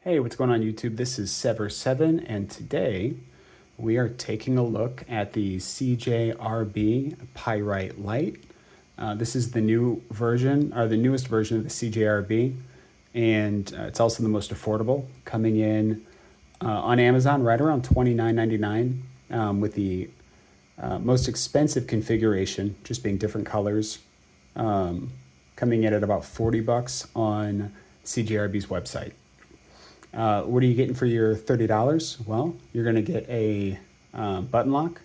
Hey, what's going on YouTube? This is Sever7, and today we are taking a look at the CJRB Pyrite Light. This is the new version, or the newest version of the CJRB, and it's also the most affordable, coming in on Amazon right around $29.99 with the most expensive configuration, just being different colors, coming in at about 40 bucks on CJRB's website. What are you getting for your $30? Well, you're going to get a button lock.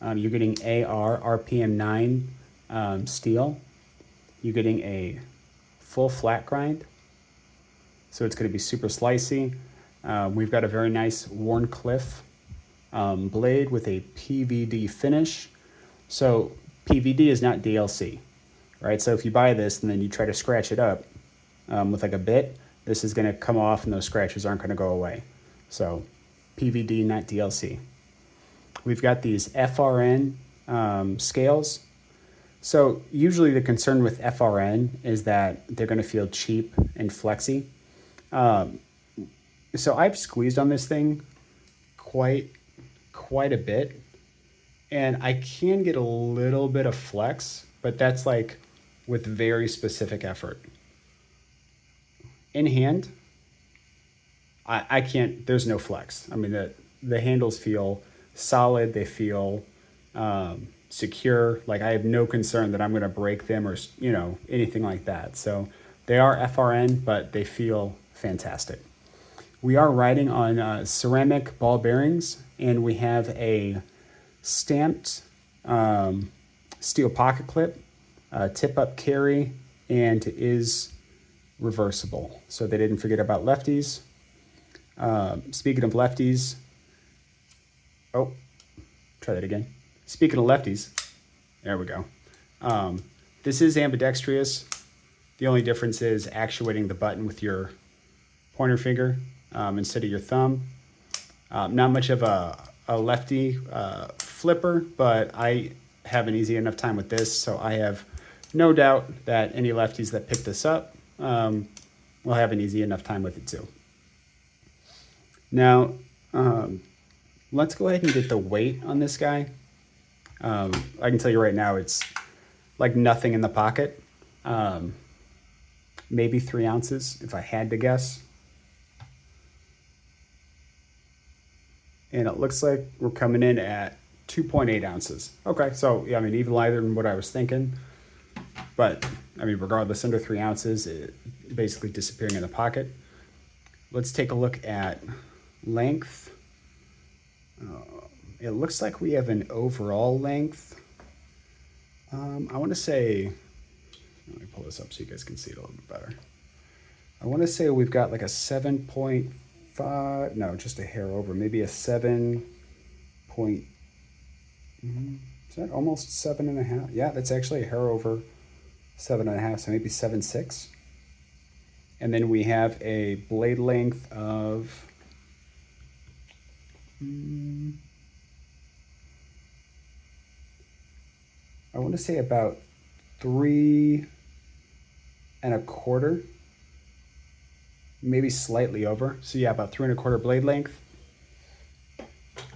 You're getting AR RPM 9 steel. You're getting a full flat grind. So it's going to be super slicey. We've got a very nice Warncliffe blade with a PVD finish. So PVD is not DLC, right? So if you buy this and then you try to scratch it up with like a bit, this is going to come off and those scratches aren't going to go away. So PVD, not DLC. We've got these FRN scales. So usually the concern with FRN is that they're going to feel cheap and flexy. So I've squeezed on this thing quite a bit, and I can get a little bit of flex, but that's like with very specific effort. In hand, I can't, there's no flex. I mean, the handles feel solid, they feel secure. Like I have no concern that I'm going to break them or, anything like that. So they are FRN, but they feel fantastic. We are riding on ceramic ball bearings, and we have a stamped steel pocket clip, tip up carry, and it is reversible. So they didn't forget about lefties. Speaking of lefties, try that again. Speaking of lefties, there we go. This is ambidextrous. The only difference is actuating the button with your pointer finger instead of your thumb. Not much of a lefty flipper, but I have an easy enough time with this, so I have no doubt that any lefties that pick this up we'll have an easy enough time with it too. Now, let's go ahead and get the weight on this guy. I can tell you right now, it's like nothing in the pocket. Maybe 3 ounces if I had to guess. And it looks like we're coming in at 2.8 ounces. Okay, so yeah, I mean, even lighter than what I was thinking. But I mean, regardless, under 3 ounces, it basically disappearing in the pocket. Let's take a look at length. It looks like we have an overall length. I want to say, let me pull this up so you guys can see it a little bit better. I want to say we've got like a 7.5, no, just a hair over, maybe a 7 point, is that almost 7.5? Yeah, that's actually a hair over 7.5, so maybe 7.6. And then we have a blade length of I want to say about 3.25, maybe slightly over. So yeah, about 3.25 blade length.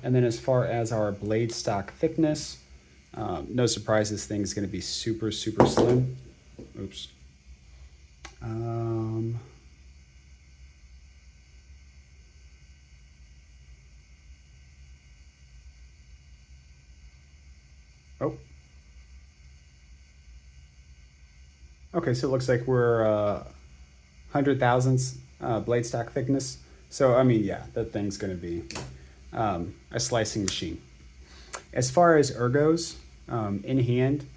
And then as far as our blade stock thickness, no surprise, this thing is going to be super slim. Oops. Okay, so it looks like we're 100 thousandths blade stock thickness. So, I mean, yeah, that thing's going to be a slicing machine. As far as ergos, in hand,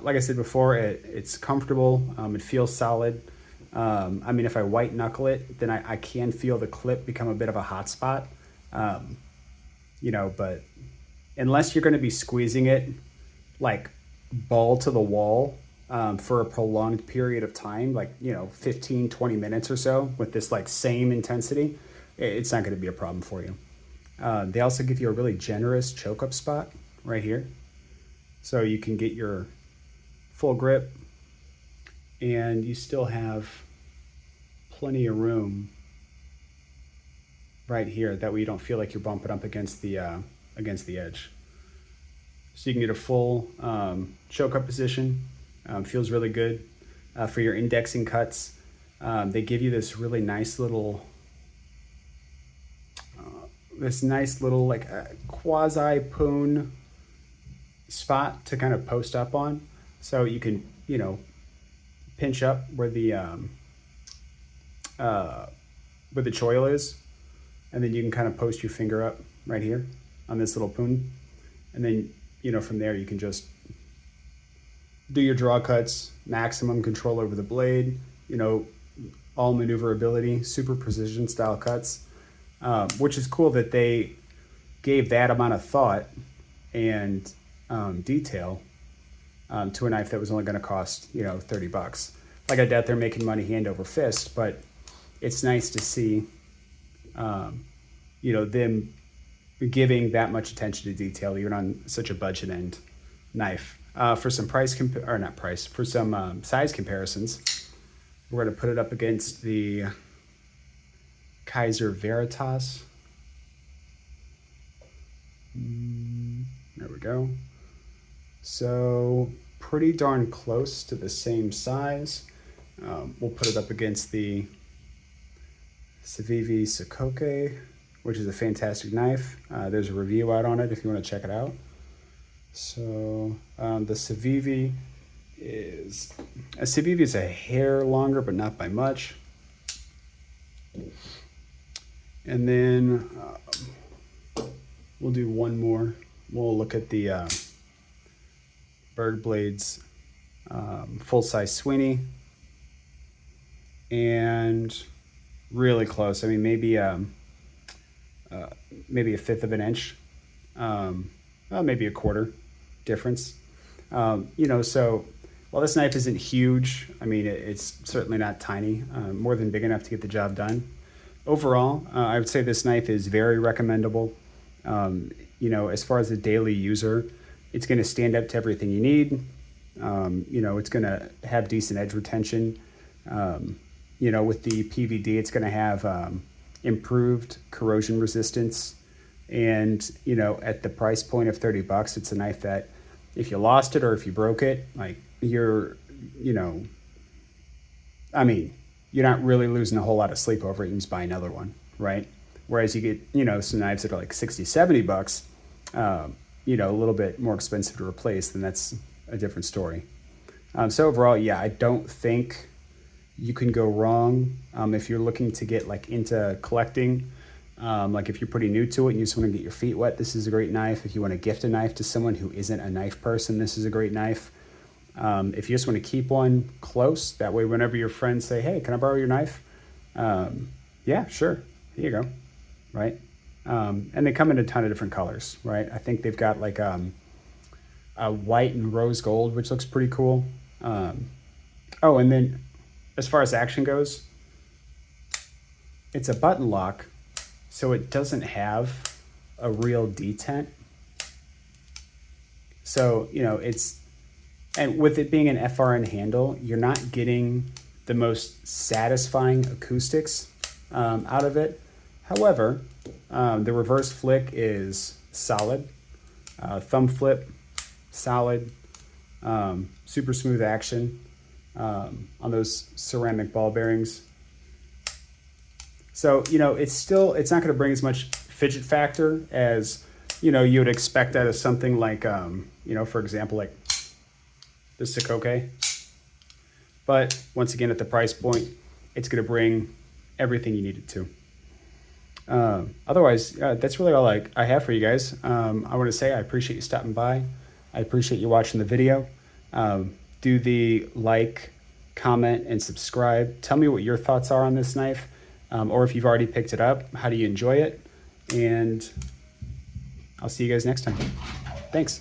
like I said before, it's comfortable. It feels solid. I mean, if I white knuckle it, then I can feel the clip become a bit of a hot spot. But unless you're going to be squeezing it like ball to the wall for a prolonged period of time, like, 15, 20 minutes or so with this like same intensity, it's not going to be a problem for you. They also give you a really generous choke up spot right here. So you can get your full grip and you still have plenty of room right here. That way you don't feel like you're bumping up against the edge. So you can get a full choke up position. Feels really good. For your indexing cuts, they give you this really nice little, like quasi poon spot to kind of post up on. So you can, you know, pinch up where the choil is, and then you can kind of post your finger up right here on this little poon, and then, you know, from there you can just do your draw cuts, maximum control over the blade, you know, all maneuverability, super precision style cuts, which is cool that they gave that amount of thought and detail to a knife that was only going to cost, you know, $30. Like, I doubt they're making money hand over fist, but it's nice to see, you know, them giving that much attention to detail even on such a budget end knife. For some for some size comparisons, we're going to put it up against the Kaiser Veritas. There we go. So pretty darn close to the same size. We'll put it up against the Civivi Sokoke, which is a fantastic knife. There's a review out on it if you want to check it out. So the Civivi is a hair longer, but not by much. And then we'll do one more. We'll look at the Bird Blades full-size Sweeney, and really close. I mean, maybe a fifth of an inch, maybe a quarter difference. You know, so while this knife isn't huge, I mean, it's certainly not tiny, more than big enough to get the job done. Overall, I would say this knife is very recommendable. You know, as far as a daily user, it's going to stand up to everything you need. You know, it's going to have decent edge retention. You know, with the PVD, it's going to have improved corrosion resistance. And, you know, at the price point of $30, it's a knife that if you lost it or if you broke it, like, you're, you know, I mean, you're not really losing a whole lot of sleep over it. You can just buy another one, right? Whereas you get, you know, some knives that are like $60, $70, you know, a little bit more expensive to replace, then that's a different story. So overall, yeah, I don't think you can go wrong if you're looking to get like into collecting. Like if you're pretty new to it and you just want to get your feet wet, this is a great knife. If you want to gift a knife to someone who isn't a knife person, this is a great knife. If you just want to keep one close, that way whenever your friends say, hey, can I borrow your knife? Yeah, sure, here you go, right? And they come in a ton of different colors, right? I think they've got like a white and rose gold, which looks pretty cool. Oh, and then as far as action goes, it's a button lock, so it doesn't have a real detent. So, you know, and with it being an FRN handle, you're not getting the most satisfying acoustics out of it. However, the reverse flick is solid. Thumb flip, solid. Super smooth action on those ceramic ball bearings. So, you know, it's not going to bring as much fidget factor as, you know, you would expect out of something like, you know, for example, like the Sokoke. But once again, at the price point, it's going to bring everything you need it to. Otherwise, that's really all I have for you guys. I want to say I appreciate you stopping by. I appreciate you watching the video. Do the like, comment, and subscribe. Tell me what your thoughts are on this knife. Or if you've already picked it up, how do you enjoy it? And I'll see you guys next time. Thanks.